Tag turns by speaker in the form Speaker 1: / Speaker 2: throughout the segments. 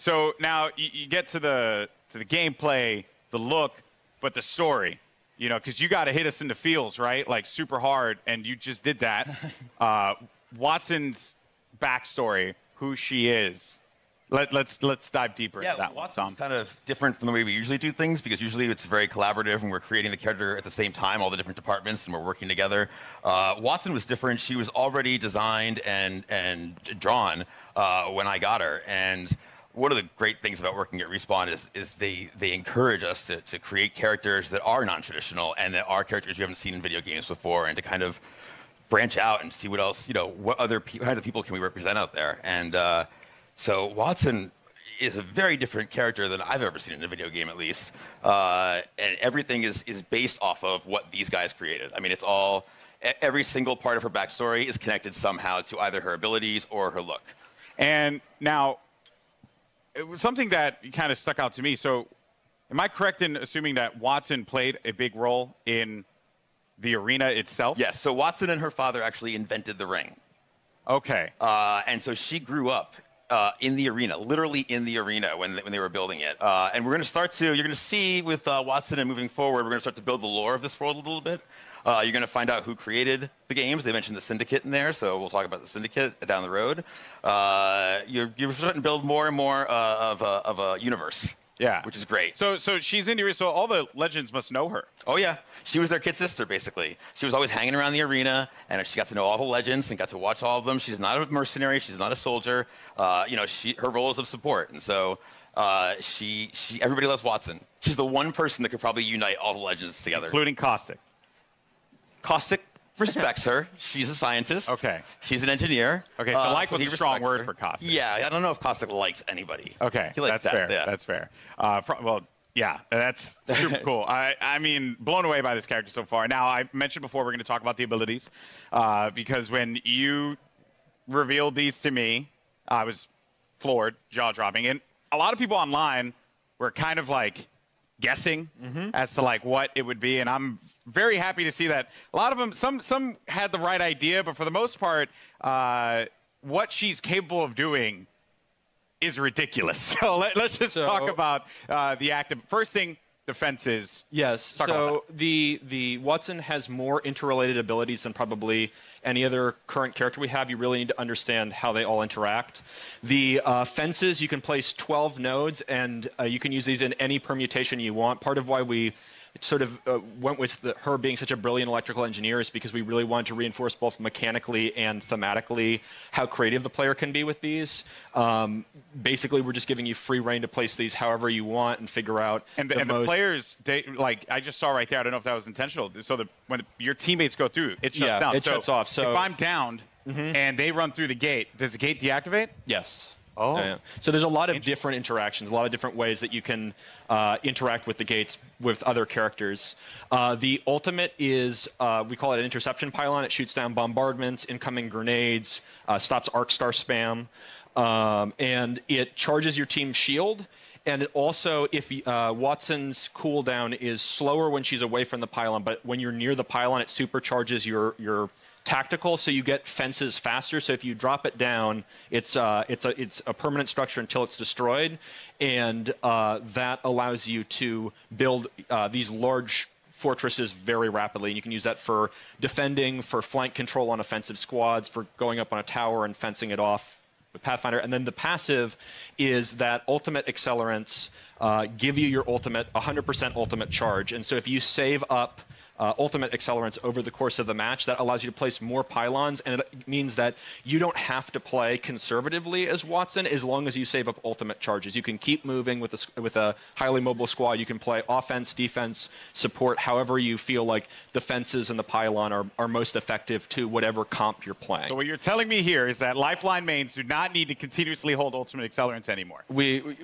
Speaker 1: So now you get to the gameplay, the look, but the story. You know, because you got to hit us in the feels, right? Like super hard, and you just did that. Wattson's backstory, who she is. Let's dive deeper into that.
Speaker 2: Wattson's kind of different from the way we usually do things because usually it's very collaborative and we're creating the character at the same time, all the different departments, and we're working together. Wattson was different. She was already designed and drawn when I got her. And one of the great things about working at Respawn is they encourage us to create characters that are non-traditional and that are characters you haven't seen in video games before, and to kind of branch out and see what else, what other kinds of people can we represent out there. And so Wattson is a very different character than I've ever seen in a video game, at least. And everything is based off of what these guys created. I mean, it's all, every single part of her backstory is connected somehow to either her abilities or her look.
Speaker 1: And now, it was something that kind of stuck out to me. So am I correct in assuming that Wattson played a big role in the arena itself?
Speaker 2: Yes, so Wattson and her father actually invented the ring.
Speaker 1: Okay.
Speaker 2: And so she grew up in the arena, literally in the arena when they were building it. And we're going to start to, you're going to see with Wattson and moving forward, we're going to start to build the lore of this world a little bit. You're going to find out who created the games. They mentioned the Syndicate in there, so we'll talk about the Syndicate down the road. You're starting to build more and more of a universe.
Speaker 1: Yeah.
Speaker 2: Which is great.
Speaker 1: So she's in here, so all the legends must know her.
Speaker 2: Oh, yeah. She was their kid sister, basically. She was always hanging around the arena, and she got to know all the legends and got to watch all of them. She's not a mercenary. She's not a soldier. Her role is of support. And so everybody loves Wattson. She's the one person that could probably unite all the legends together.
Speaker 1: Including Caustic.
Speaker 2: Caustic respects her. She's a scientist.
Speaker 1: Okay.
Speaker 2: She's an engineer.
Speaker 1: Okay, so like was a strong word for Caustic.
Speaker 2: Yeah, I don't know if Caustic likes anybody.
Speaker 1: Okay,
Speaker 2: that's
Speaker 1: fair.
Speaker 2: Yeah.
Speaker 1: That's fair. Well, yeah, that's super cool. I mean, blown away by this character so far. Now, I mentioned before we're going to talk about the abilities because when you revealed these to me, I was floored, jaw-dropping. And a lot of people online were kind of like guessing as to like what it would be, and I'm very happy to see that a lot of them, some had the right idea, but for the most part, what she's capable of doing is ridiculous. So let's just talk about the active. First thing, defenses.
Speaker 3: Yes. So the Wattson has more interrelated abilities than probably any other current character we have. You really need to understand how they all interact. The fences, you can place 12 nodes, and you can use these in any permutation you want. Part of why we sort of went with her being such a brilliant electrical engineer is because we really wanted to reinforce both mechanically and thematically how creative the player can be with these. Basically, we're just giving you free reign to place these however you want and figure out.
Speaker 1: And the players, like I just saw right there, I don't know if that was intentional. So when your teammates go through, it shuts down.
Speaker 3: It shuts off. So
Speaker 1: if I'm downed and they run through the gate, does the gate deactivate?
Speaker 3: Yes.
Speaker 1: Oh.
Speaker 3: Yeah. So there's a lot of different interactions, a lot of different ways that you can interact with the gates with other characters. The ultimate is, we call it an interception pylon. It shoots down bombardments, incoming grenades, stops arc star spam, and it charges your team's shield. And it also, if Wattson's cooldown is slower when she's away from the pylon, but when you're near the pylon, it supercharges your tactical, so you get fences faster. So if you drop it down, it's a permanent structure until it's destroyed, and that allows you to build these large fortresses very rapidly. And you can use that for defending, for flank control on offensive squads, for going up on a tower and fencing it off with Pathfinder. And then the passive is that ultimate accelerants give you your ultimate, 100% ultimate charge. And so if you save up ultimate accelerants over the course of the match, that allows you to place more pylons, and it means that you don't have to play conservatively as Wattson as long as you save up ultimate charges. You can keep moving with a highly mobile squad. You can play offense, defense, support, however you feel like the fences and the pylon are most effective to whatever comp you're playing.
Speaker 1: So what you're telling me here is that Lifeline mains do not need to continuously hold ultimate accelerants anymore.
Speaker 3: We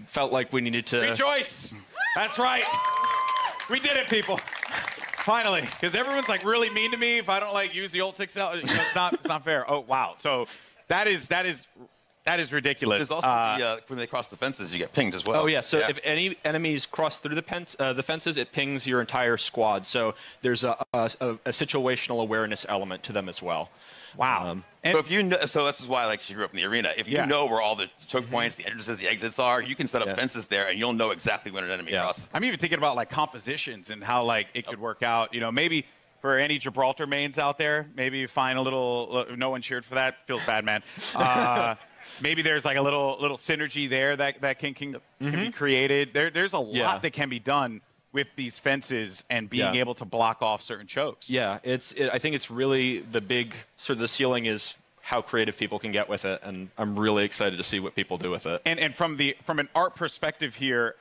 Speaker 3: felt like we needed to
Speaker 1: rejoice. That's right. We did it, people. Finally, because everyone's like really mean to me if I don't like use the ult accelerant. It's not fair. Oh wow. So that is That is ridiculous.
Speaker 2: There's also when they cross the fences, you get pinged as well.
Speaker 3: Oh, yeah. So if any enemies cross through the fences, it pings your entire squad. So there's a situational awareness element to them as well.
Speaker 1: Wow.
Speaker 2: So if you know, so this is why like she grew up in the arena. If you know where all the choke points, the entrances, the exits are, you can set up fences there, and you'll know exactly when an enemy crosses.
Speaker 1: I'm even thinking about like compositions and how like it could work out. You know, maybe for any Gibraltar mains out there, maybe find a little. No one cheered for that. Feels bad, man. Maybe there's like a little synergy there that can be created. There's a lot that can be done with these fences and being able to block off certain chokes.
Speaker 3: Yeah, I think it's really the big sort of the ceiling is how creative people can get with it, and I'm really excited to see what people do with it.
Speaker 1: And from an art perspective here,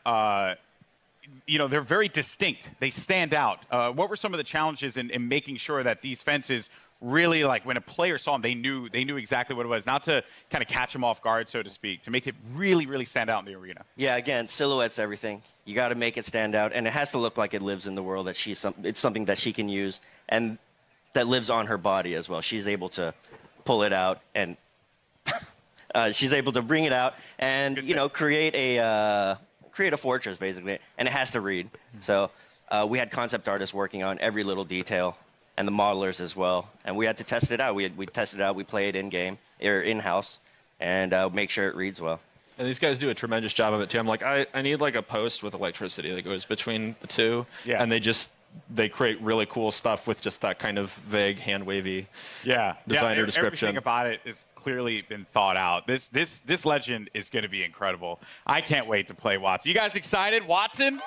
Speaker 1: you know, they're very distinct. They stand out. What were some of the challenges in making sure that these fences really, like, when a player saw them, they knew exactly what it was, not to kind of catch them off guard, so to speak, to make it really, really stand out in the arena?
Speaker 4: Yeah, again, silhouette's everything. You got to make it stand out, and it has to look like it lives in the world, that it's something that she can use, and that lives on her body as well. She's able to pull it out, and she's able to bring it out and, you know, create a fortress, basically, and it has to read. So we had concept artists working on every little detail, and the modelers as well. And we had to test it out. We tested it out. We play it in-game, or in-house, and make sure it reads well.
Speaker 3: And these guys do a tremendous job of it, too. I'm like, I need, like, a post with electricity that goes between the two.
Speaker 1: Yeah.
Speaker 3: And they create really cool stuff with just that kind of vague, hand-wavy designer description.
Speaker 1: Everything about it has clearly been thought out. This legend is going to be incredible. I can't wait to play Wattson. You guys excited? Wattson?